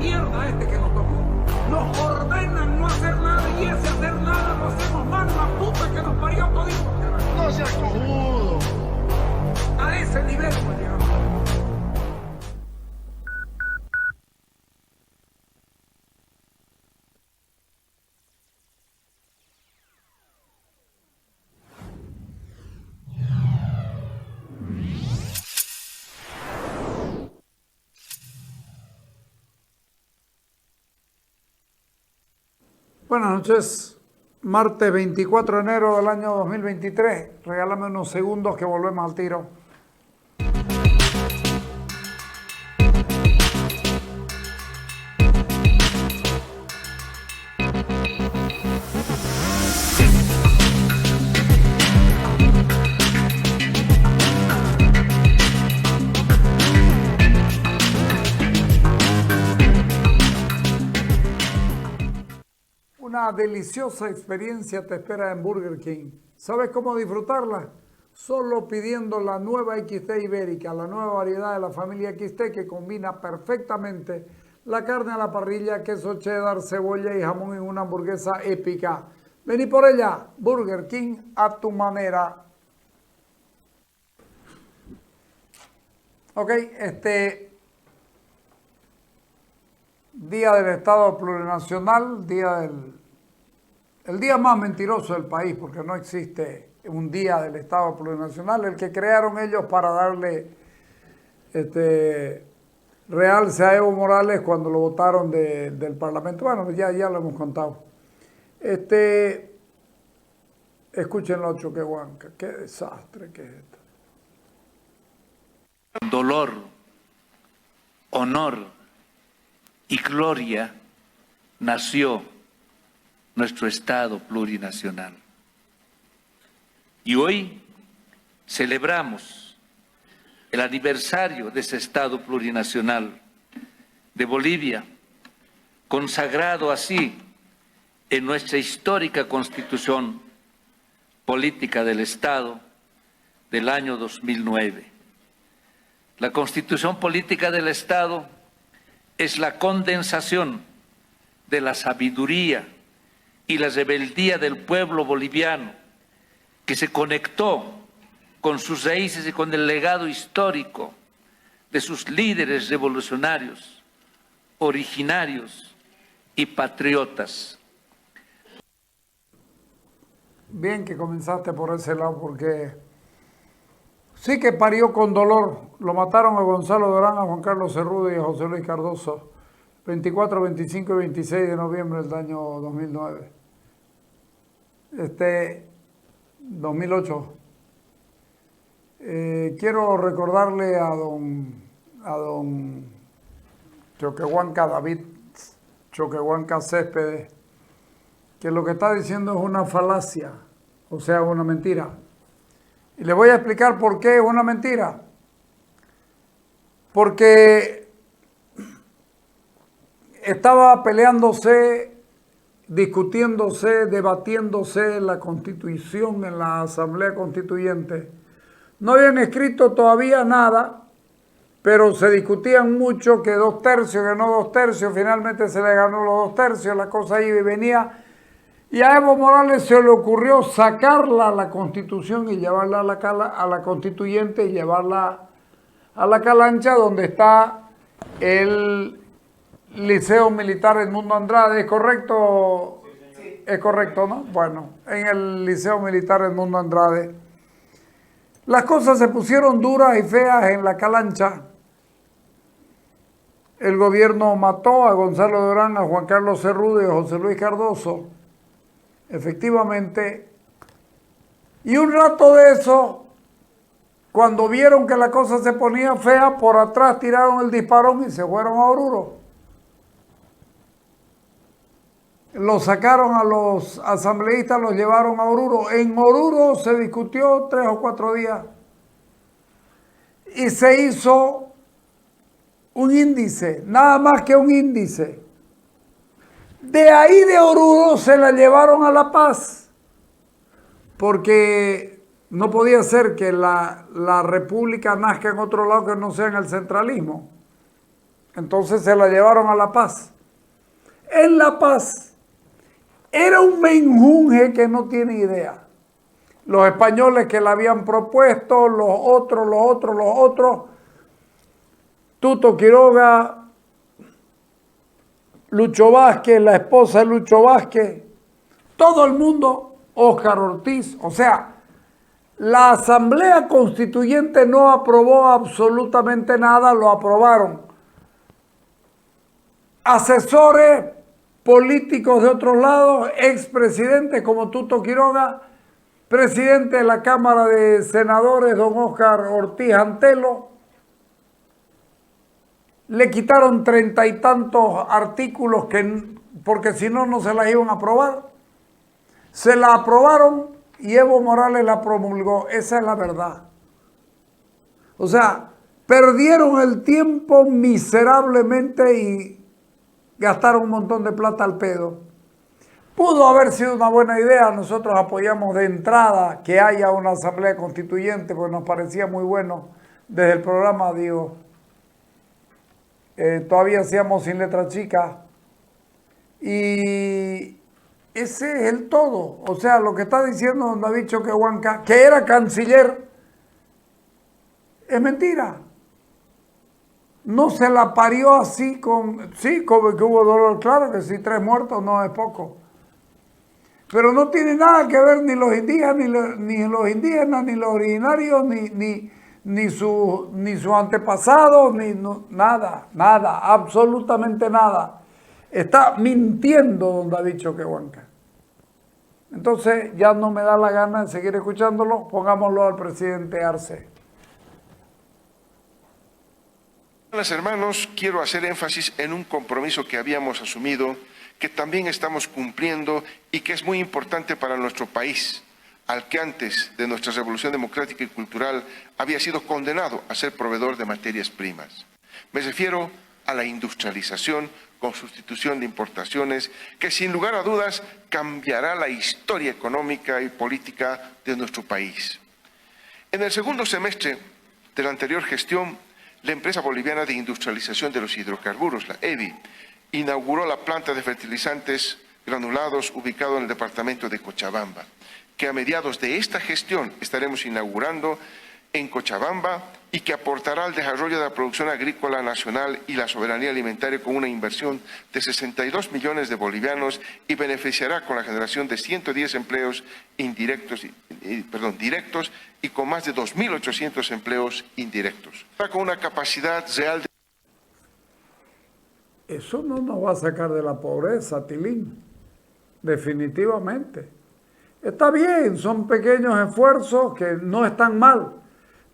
mierda este que nos tocó. Nos ordenan no hacer nada y ese hacer nada lo hacemos mal, la puta que nos parió todito. No seas cojudo. A ese nivel hemos llegado. Buenas noches, martes 24 de enero del año 2023. Regálame unos segundos que volvemos al tiro. Una deliciosa experiencia te espera en Burger King. ¿Sabes cómo disfrutarla? Solo pidiendo la nueva XT ibérica, la nueva variedad de la familia XT que combina perfectamente la carne a la parrilla, queso cheddar, cebolla y jamón en una hamburguesa épica. Vení por ella, Burger King a tu manera. Ok, Día del Estado Plurinacional, el día más mentiroso del país, porque no existe un día del Estado Plurinacional, el que crearon ellos para darle realce a Evo Morales cuando lo votaron del Parlamento. Bueno, ya lo hemos contado. Escúchenlo, Choquehuanca, qué desastre que es esto. Dolor, honor y gloria nació nuestro Estado plurinacional. Y hoy celebramos el aniversario de ese Estado plurinacional de Bolivia, consagrado así en nuestra histórica Constitución Política del Estado del año 2009. La Constitución Política del Estado es la condensación de la sabiduría y la rebeldía del pueblo boliviano, que se conectó con sus raíces y con el legado histórico de sus líderes revolucionarios, originarios y patriotas. Bien que comenzaste por ese lado, porque sí que parió con dolor. Lo mataron a Gonzalo Durán, a Juan Carlos Cerrudo y a José Luis Cardoso, 24, 25 y 26 de noviembre del año 2009. 2008. Quiero recordarle a don Choquehuanca David Choquehuanca Céspedes que lo que está diciendo es una falacia, o sea, una mentira. Y le voy a explicar por qué es una mentira. Porque estaba peleándose, discutiéndose, debatiéndose la Constitución en la Asamblea Constituyente. No habían escrito todavía nada, pero se discutían mucho que 2/3, que no 2/3, finalmente se le ganó los 2/3, la cosa iba y venía. Y a Evo Morales se le ocurrió sacarla a la Constitución y llevarla a la Constituyente y llevarla a la Calancha, donde está el Liceo Militar Edmundo Andrade. ¿Es correcto? Sí. Es correcto, ¿no? Bueno, en el Liceo Militar Edmundo Andrade. Las cosas se pusieron duras y feas en la Calancha. El gobierno mató a Gonzalo Durán, a Juan Carlos Cerrudo y a José Luis Cardoso. Efectivamente. Y un rato de eso, cuando vieron que la cosa se ponía fea, por atrás tiraron el disparón y se fueron a Oruro. Los sacaron a los asambleístas, los llevaron a Oruro. En Oruro se discutió 3 o 4 días y se hizo un índice, nada más que un índice. De ahí de Oruro se la llevaron a La Paz, porque no podía ser que la república nazca en otro lado que no sea en el centralismo. Entonces se la llevaron a La Paz. En La Paz era un menjunje que no tiene idea. Los españoles que la habían propuesto, los otros, Tuto Quiroga, Lucho Vázquez, la esposa de Lucho Vázquez, todo el mundo, Óscar Ortiz. O sea, la Asamblea Constituyente no aprobó absolutamente nada, lo aprobaron asesores políticos de otros lados, expresidentes como Tuto Quiroga, presidente de la Cámara de Senadores, don Óscar Ortiz Antelo. Le quitaron 30 y tantos artículos porque si no, no se las iban a aprobar. Se la aprobaron y Evo Morales la promulgó. Esa es la verdad. O sea, perdieron el tiempo miserablemente y gastaron un montón de plata al pedo. Pudo haber sido una buena idea. Nosotros apoyamos de entrada que haya una asamblea constituyente, porque nos parecía muy bueno desde el programa, digo. Todavía hacíamos Sin Letra Chica. Y ese es el todo. O sea, lo que está diciendo don David Choquehuanca, que era canciller, es mentira. No se la parió así sí, como que hubo dolor, claro que sí, 3 muertos no es poco. Pero no tiene nada que ver ni los indígenas, ni los indígenas, ni los originarios, ni sus antepasados, nada, absolutamente nada. Está mintiendo don David Choquehuanca. Entonces ya no me da la gana de seguir escuchándolo, pongámoslo al presidente Arce. Hermanos, quiero hacer énfasis en un compromiso que habíamos asumido, que también estamos cumpliendo y que es muy importante para nuestro país, al que antes de nuestra revolución democrática y cultural había sido condenado a ser proveedor de materias primas. Me refiero a la industrialización con sustitución de importaciones, que sin lugar a dudas cambiará la historia económica y política de nuestro país. En el segundo semestre de la anterior gestión, la empresa boliviana de industrialización de los hidrocarburos, la EBI, inauguró la planta de fertilizantes granulados ubicado en el departamento de Cochabamba, que a mediados de esta gestión estaremos inaugurando en Cochabamba y que aportará al desarrollo de la producción agrícola nacional y la soberanía alimentaria con una inversión de 62 millones de bolivianos y beneficiará con la generación de 110 empleos directos y con más de 2.800 empleos indirectos. Con una capacidad real de... Eso no nos va a sacar de la pobreza, Tilín, definitivamente. Está bien, son pequeños esfuerzos que no están mal,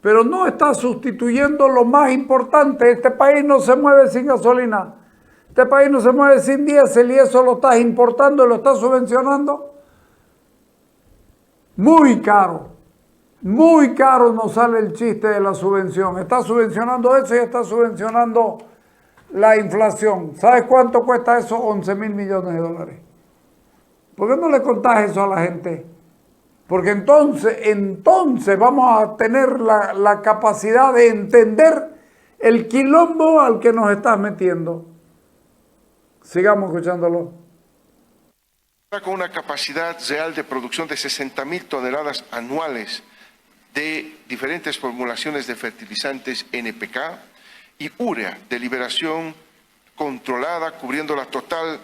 pero no está sustituyendo lo más importante. Este país no se mueve sin gasolina, este país no se mueve sin diésel y eso lo estás importando y lo estás subvencionando. Muy caro nos sale el chiste de la subvención. Está subvencionando eso y está subvencionando la inflación. ¿Sabes cuánto cuesta eso? 11.000 millones de dólares. ¿Por qué no le contás eso a la gente? Porque entonces vamos a tener la capacidad de entender el quilombo al que nos estás metiendo. Sigamos escuchándolo. Con una capacidad real de producción de 60.000 toneladas anuales de diferentes formulaciones de fertilizantes NPK y urea de liberación controlada, cubriendo la total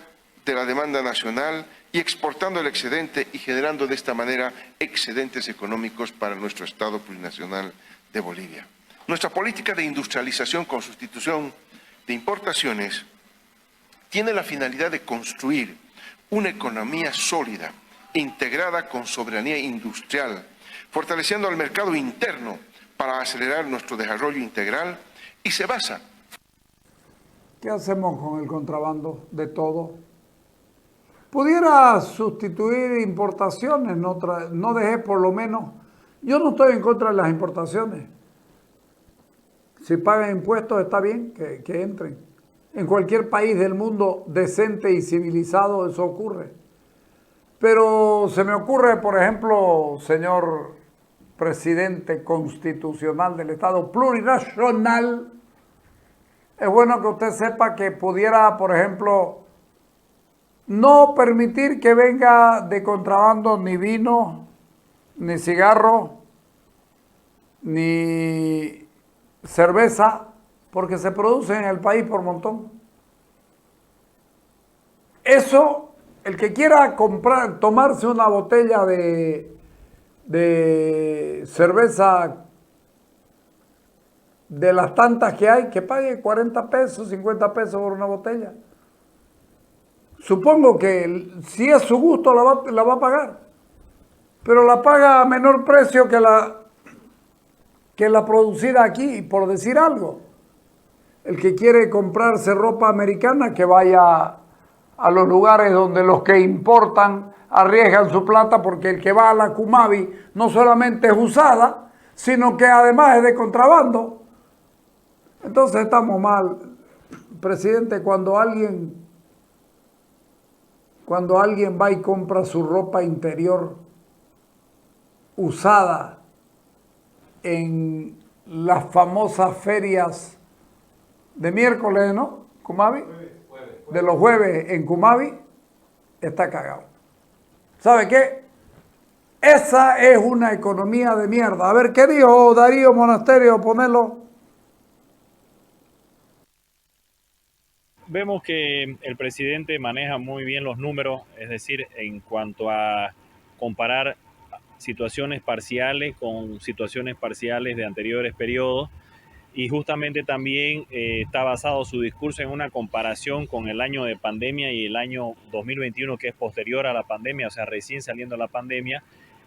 de la demanda nacional y exportando el excedente y generando de esta manera excedentes económicos para nuestro Estado plurinacional de Bolivia. Nuestra política de industrialización con sustitución de importaciones tiene la finalidad de construir una economía sólida, integrada con soberanía industrial, fortaleciendo al mercado interno para acelerar nuestro desarrollo integral y se basa. ¿Qué hacemos con el contrabando de todo? Pudiera sustituir importaciones, no dejé por lo menos. Yo no estoy en contra de las importaciones. Si pagan impuestos está bien que entren. En cualquier país del mundo decente y civilizado eso ocurre. Pero se me ocurre, por ejemplo, señor presidente constitucional del Estado plurinacional, es bueno que usted sepa que pudiera, por ejemplo, no permitir que venga de contrabando ni vino, ni cigarro, ni cerveza, porque se produce en el país por montón. Eso, el que quiera comprar, tomarse una botella de cerveza de las tantas que hay, que pague 40 pesos, 50 pesos por una botella. Supongo que si es su gusto la va a pagar, pero la paga a menor precio que la producida aquí, por decir algo. El que quiere comprarse ropa americana, que vaya a los lugares donde los que importan arriesgan su plata, porque el que va a la Cumavi no solamente es usada, sino que además es de contrabando. Entonces estamos mal, presidente, cuando alguien va y compra su ropa interior usada en las famosas ferias de miércoles, ¿no? Cumavi, de los jueves en Cumavi, está cagado. ¿Sabe qué? Esa es una economía de mierda. A ver, ¿qué dijo Darío Monasterio? Ponerlo. Vemos que el presidente maneja muy bien los números, es decir, en cuanto a comparar situaciones parciales con situaciones parciales de anteriores periodos, y justamente también está basado su discurso en una comparación con el año de pandemia y el año 2021, que es posterior a la pandemia, o sea, recién saliendo de la pandemia,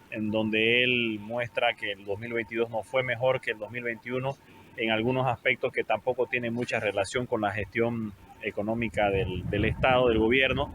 en donde él muestra que el 2022 no fue mejor que el 2021 en algunos aspectos que tampoco tienen mucha relación con la gestión económica del Estado, del gobierno,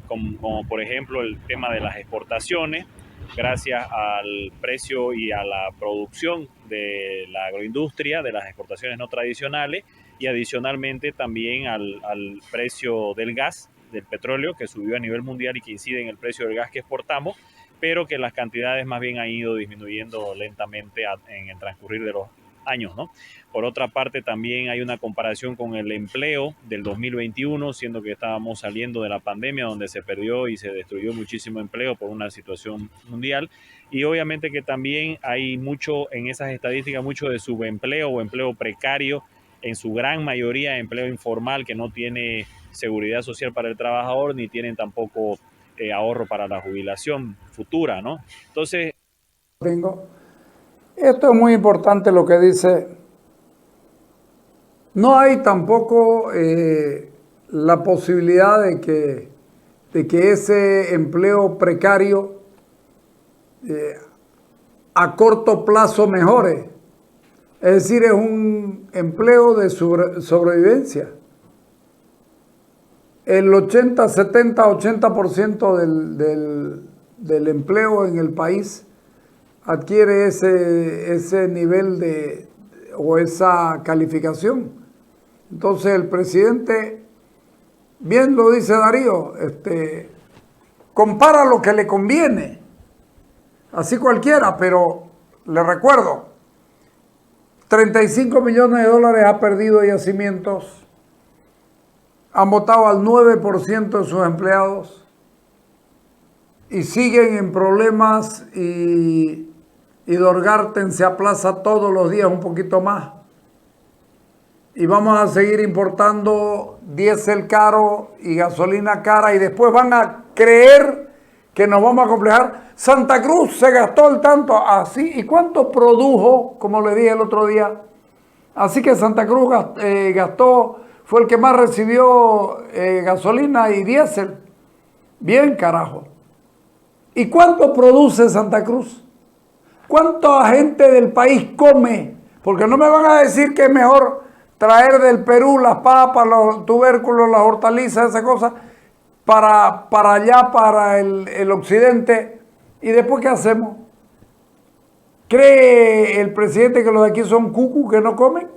como por ejemplo el tema de las exportaciones, gracias al precio y a la producción de la agroindustria, de las exportaciones no tradicionales, y adicionalmente también al precio del gas, del petróleo, que subió a nivel mundial y que incide en el precio del gas que exportamos, pero que las cantidades más bien han ido disminuyendo lentamente en el transcurrir de los años, ¿no? Por otra parte, también hay una comparación con el empleo del 2021, siendo que estábamos saliendo de la pandemia, donde se perdió y se destruyó muchísimo empleo por una situación mundial. Y obviamente que también hay mucho en esas estadísticas, mucho de subempleo o empleo precario, en su gran mayoría empleo informal que no tiene seguridad social para el trabajador, ni tienen tampoco ahorro para la jubilación futura, ¿no? Entonces, esto es muy importante lo que dice. No hay tampoco la posibilidad de que ese empleo precario a corto plazo mejore. Es decir, es un empleo de sobrevivencia. El 80, 70, 80% del empleo en el país adquiere ese nivel o esa calificación. Entonces el presidente, bien lo dice Darío, compara lo que le conviene, así cualquiera, pero le recuerdo, 35 millones de dólares ha perdido Yacimientos, han votado al 9% de sus empleados y siguen en problemas y Dorgarten se aplaza todos los días un poquito más. Y vamos a seguir importando diésel caro y gasolina cara y después van a creer que nos vamos a complejar. Santa Cruz se gastó el tanto así. ¿Y cuánto produjo? Como le dije el otro día. Así que Santa Cruz gastó, fue el que más recibió gasolina y diésel. Bien, carajo. ¿Y cuánto produce Santa Cruz? ¿Cuánta gente del país come? Porque no me van a decir que es mejor traer del Perú las papas, los tubérculos, las hortalizas, esas cosas, para allá, para el occidente. ¿Y después qué hacemos? ¿Cree el presidente que los de aquí son cucú que no comen?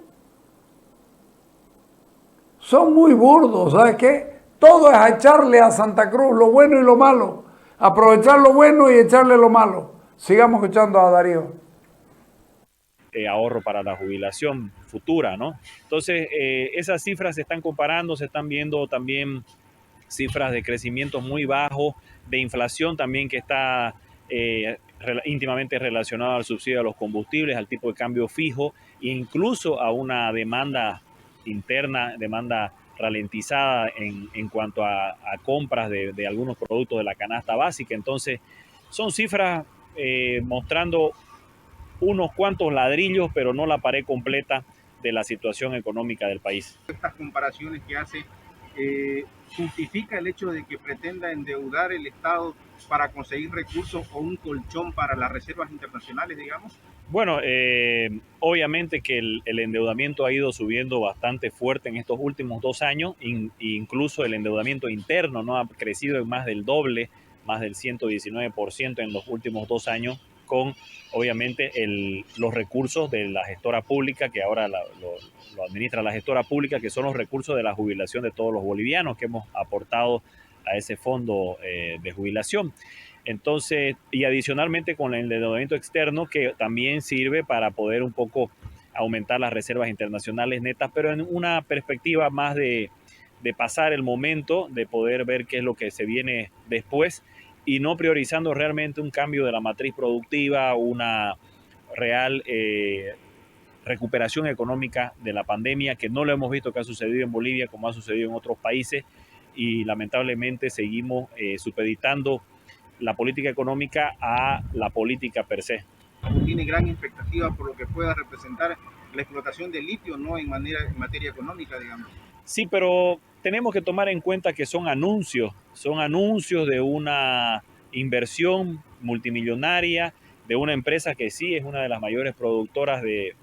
Son muy burdos, ¿sabes qué? Todo es a echarle a Santa Cruz lo bueno y lo malo. Aprovechar lo bueno y echarle lo malo. Sigamos escuchando a Darío. ahorro para la jubilación futura, ¿no? Entonces, esas cifras se están comparando, se están viendo también cifras de crecimiento muy bajo, de inflación también que está íntimamente relacionado al subsidio a los combustibles, al tipo de cambio fijo e incluso a una demanda interna, demanda ralentizada en cuanto a compras de algunos productos de la canasta básica. Entonces, son cifras mostrando unos cuantos ladrillos, pero no la pared completa de la situación económica del país. Estas comparaciones que hace justifica el hecho de que pretenda endeudar el Estado para conseguir recursos o un colchón para las reservas internacionales, digamos. Bueno, obviamente que el endeudamiento ha ido subiendo bastante fuerte en estos últimos 2 años, incluso el endeudamiento interno no ha crecido en más del doble, más del 119% en los últimos 2 años, con obviamente los recursos de la gestora pública, que ahora lo administra la gestora pública, que son los recursos de la jubilación de todos los bolivianos que hemos aportado a ese fondo de jubilación. Entonces, y adicionalmente con el endeudamiento externo, que también sirve para poder un poco aumentar las reservas internacionales netas, pero en una perspectiva más de pasar el momento, de poder ver qué es lo que se viene después y no priorizando realmente un cambio de la matriz productiva, una real recuperación económica de la pandemia, que no lo hemos visto que ha sucedido en Bolivia como ha sucedido en otros países, y lamentablemente seguimos supeditando la política económica a la política per se. Tiene gran expectativa por lo que pueda representar la explotación del litio, ¿no? En materia económica, digamos. Sí, pero tenemos que tomar en cuenta que son anuncios de una inversión multimillonaria de una empresa que sí es una de las mayores productoras de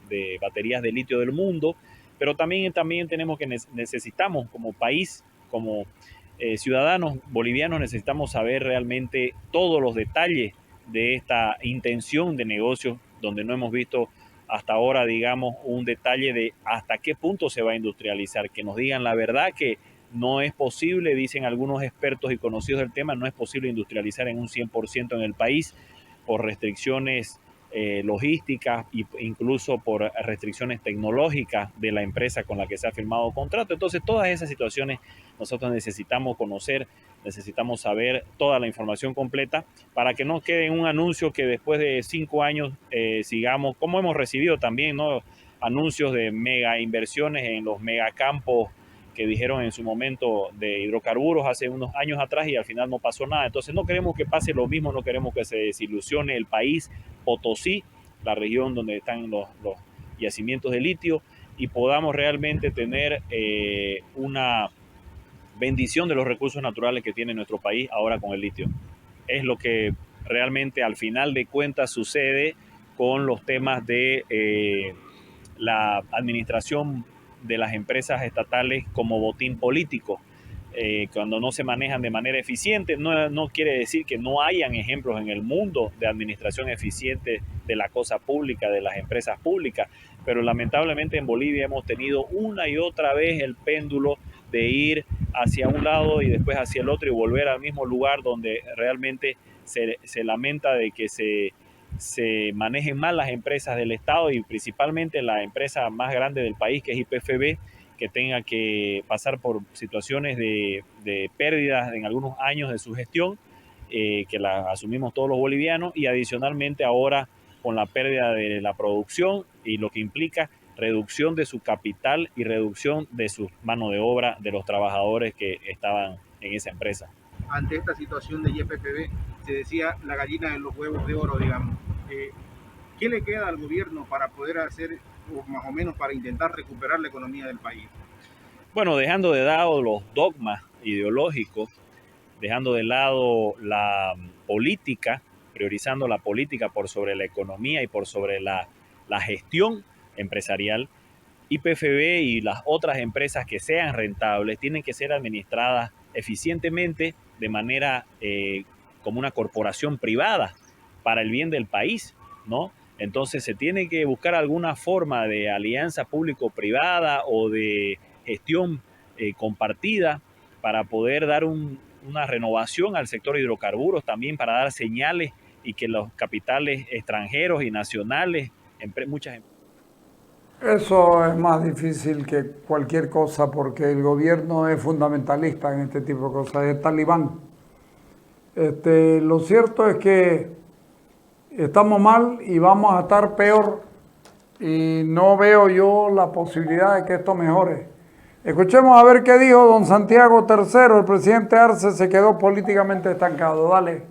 baterías de litio del mundo, pero también tenemos que necesitamos como país, como ciudadanos bolivianos, necesitamos saber realmente todos los detalles de esta intención de negocio, donde no hemos visto hasta ahora, digamos, un detalle de hasta qué punto se va a industrializar, que nos digan la verdad, que no es posible, dicen algunos expertos y conocidos del tema, no es posible industrializar en un 100% en el país por restricciones logísticas e incluso por restricciones tecnológicas de la empresa con la que se ha firmado contrato. Entonces, todas esas situaciones nosotros necesitamos conocer, necesitamos saber toda la información completa para que no quede en un anuncio que después de 5 años sigamos, como hemos recibido también, ¿no?, anuncios de mega inversiones en los megacampos que dijeron en su momento de hidrocarburos hace unos años atrás y al final no pasó nada. Entonces no queremos que pase lo mismo, no queremos que se desilusione el país, Potosí, la región donde están los yacimientos de litio, y podamos realmente tener una bendición de los recursos naturales que tiene nuestro país ahora con el litio. Es lo que realmente al final de cuentas sucede con los temas de la administración de las empresas estatales como botín político. Cuando no se manejan de manera eficiente, no quiere decir que no hayan ejemplos en el mundo de administración eficiente de la cosa pública, de las empresas públicas, pero lamentablemente en Bolivia hemos tenido una y otra vez el péndulo de ir hacia un lado y después hacia el otro y volver al mismo lugar, donde realmente se lamenta de que se manejen mal las empresas del Estado y principalmente la empresa más grande del país, que es YPFB, que tenga que pasar por situaciones de pérdidas en algunos años de su gestión, que la asumimos todos los bolivianos, y adicionalmente ahora con la pérdida de la producción y lo que implica reducción de su capital y reducción de su mano de obra de los trabajadores que estaban en esa empresa. Ante esta situación de YPFB, se decía la gallina de los huevos de oro, digamos. ¿Qué le queda al gobierno para poder hacer, o más o menos para intentar recuperar la economía del país? Bueno, dejando de lado los dogmas ideológicos, dejando de lado la política, priorizando la política por sobre la economía y por sobre la gestión empresarial, YPFB y las otras empresas que sean rentables tienen que ser administradas eficientemente de manera como una corporación privada para el bien del país, ¿no? Entonces se tiene que buscar alguna forma de alianza público-privada o de gestión compartida para poder dar una renovación al sector hidrocarburos, también para dar señales y que los capitales extranjeros y nacionales, muchas empresas, Eso es más difícil que cualquier cosa porque el gobierno es fundamentalista en este tipo de cosas, es talibán. Lo cierto es que estamos mal y vamos a estar peor y no veo yo la posibilidad de que esto mejore. Escuchemos a ver qué dijo don Santiago III, el presidente Arce se quedó políticamente estancado. Dale.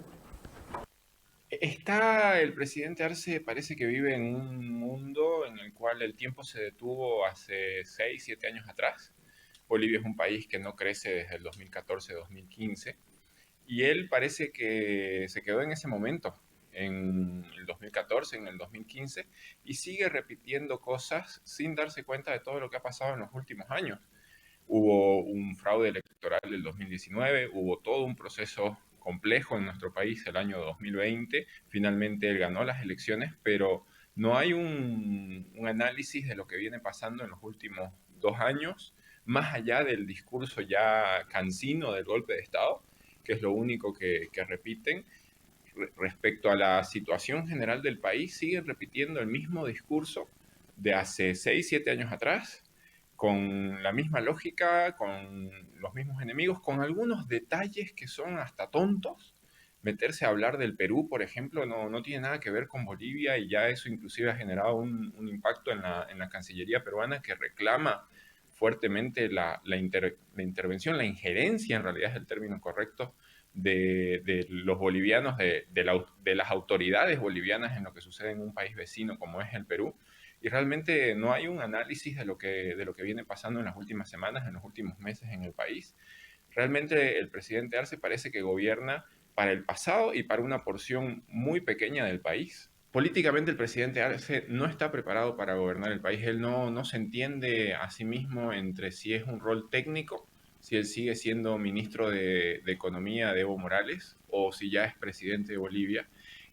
El presidente Arce parece que vive en un mundo en el cual el tiempo se detuvo hace 6, 7 años atrás. Bolivia es un país que no crece desde el 2014-2015 y él parece que se quedó en ese momento, en el 2014, en el 2015, y sigue repitiendo cosas sin darse cuenta de todo lo que ha pasado en los últimos años. Hubo un fraude electoral del 2019, hubo todo un proceso complejo en nuestro país el año 2020. Finalmente él ganó las elecciones, pero no hay un análisis de lo que viene pasando en los últimos 2 años, más allá del discurso ya cansino del golpe de Estado, que es lo único que repiten. Respecto a la situación general del país, siguen repitiendo el mismo discurso de hace 6, 7 años atrás, con la misma lógica, con los mismos enemigos, con algunos detalles que son hasta tontos. Meterse a hablar del Perú, por ejemplo, no tiene nada que ver con Bolivia y ya eso inclusive ha generado un impacto en la Cancillería peruana que reclama fuertemente la intervención, la injerencia, en realidad es el término correcto, de los bolivianos, de las autoridades bolivianas en lo que sucede en un país vecino como es el Perú. Y realmente no hay un análisis de lo que viene pasando en las últimas semanas, en los últimos meses en el país. Realmente el presidente Arce parece que gobierna para el pasado y para una porción muy pequeña del país. Políticamente el presidente Arce no está preparado para gobernar el país. Él no se entiende a sí mismo entre si es un rol técnico, si él sigue siendo ministro de Economía de Evo Morales o si ya es presidente de Bolivia.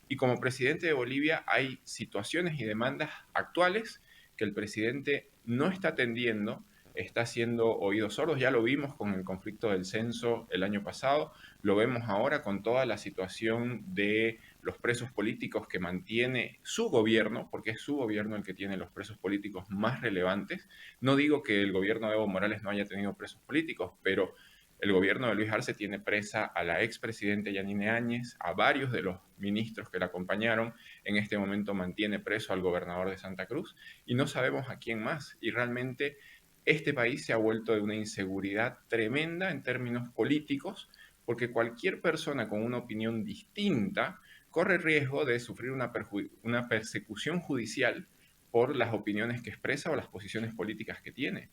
Y como presidente de Bolivia hay situaciones y demandas actuales que el presidente no está atendiendo, está haciendo oídos sordos. Ya lo vimos con el conflicto del censo el año pasado, lo vemos ahora con toda la situación de los presos políticos que mantiene su gobierno, porque es su gobierno el que tiene los presos políticos más relevantes. No digo que el gobierno de Evo Morales no haya tenido presos políticos, pero el gobierno de Luis Arce tiene presa a la expresidenta Yanine Áñez, a varios de los ministros que la acompañaron. En este momento mantiene preso al gobernador de Santa Cruz y no sabemos a quién más. Y realmente este país se ha vuelto de una inseguridad tremenda en términos políticos, porque cualquier persona con una opinión distinta corre riesgo de sufrir una persecución judicial por las opiniones que expresa o las posiciones políticas que tiene.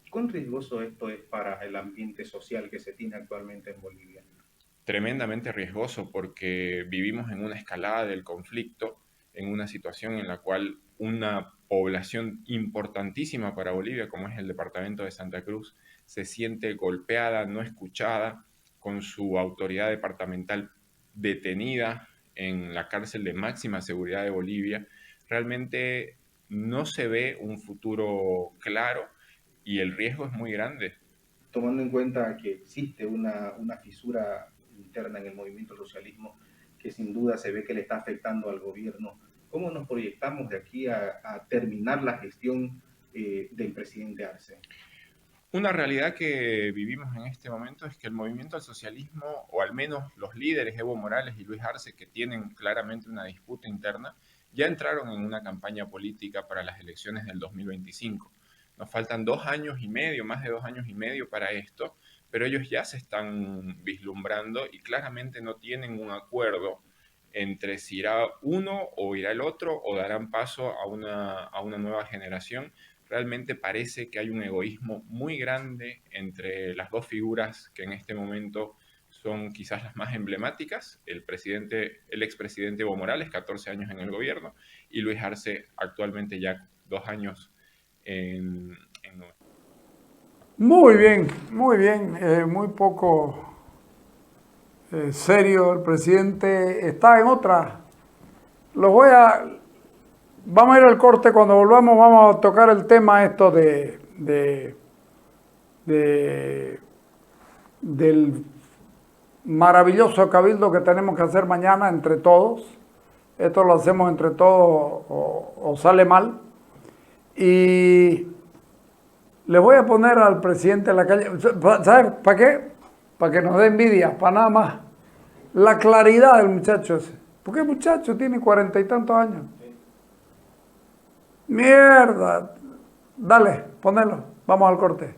¿Cuán riesgoso esto es para el ambiente social que se tiene actualmente en Bolivia? Tremendamente riesgoso porque vivimos en una escalada del conflicto, en una situación en la cual una población importantísima para Bolivia, como es el departamento de Santa Cruz, se siente golpeada, no escuchada, con su autoridad departamental detenida en la cárcel de máxima seguridad de Bolivia. Realmente no se ve un futuro claro y el riesgo es muy grande. Tomando en cuenta que existe una fisura interna en el movimiento socialismo que sin duda se ve que le está afectando al gobierno, ¿cómo nos proyectamos de aquí a terminar la gestión del presidente Arce? Una realidad que vivimos en este momento es que el movimiento al socialismo, o al menos los líderes Evo Morales y Luis Arce, que tienen claramente una disputa interna, ya entraron en una campaña política para las elecciones del 2025. Nos faltan 2 años y medio, más de 2 años y medio para esto, pero ellos ya se están vislumbrando y claramente no tienen un acuerdo entre si irá uno o irá el otro o darán paso a una nueva generación. Realmente parece que hay un egoísmo muy grande entre las dos figuras que en este momento son quizás las más emblemáticas, el expresidente Evo Morales, 14 años en el gobierno, y Luis Arce, actualmente ya 2 años en Muy bien, muy bien. Muy poco serio. El presidente está en otra. Vamos a ir al corte. Cuando volvamos vamos a tocar el tema esto del maravilloso cabildo que tenemos que hacer mañana entre todos. Esto lo hacemos entre todos o sale mal. Y le voy a poner al presidente en la calle. ¿Sabes para qué? Para que nos dé envidia, para nada más. La claridad del muchacho ese. Porque el muchacho tiene 40 y tantos años. Mierda. Dale, ponelo. Vamos al corte.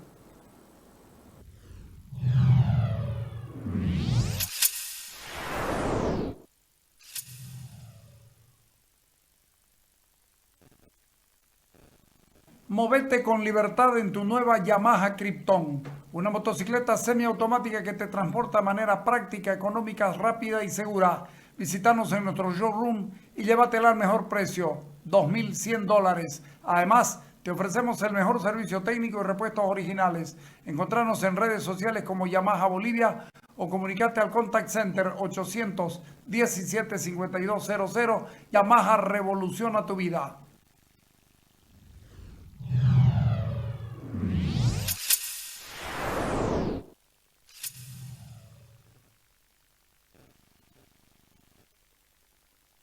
Movete con libertad en tu nueva Yamaha Krypton, una motocicleta semiautomática que te transporta de manera práctica, económica, rápida y segura. Visítanos en nuestro showroom y llévatela al mejor precio, $2,100. Además, te ofrecemos el mejor servicio técnico y repuestos originales. Encontrarnos en redes sociales como Yamaha Bolivia o comunicate al Contact Center 817-5200. Yamaha revoluciona tu vida.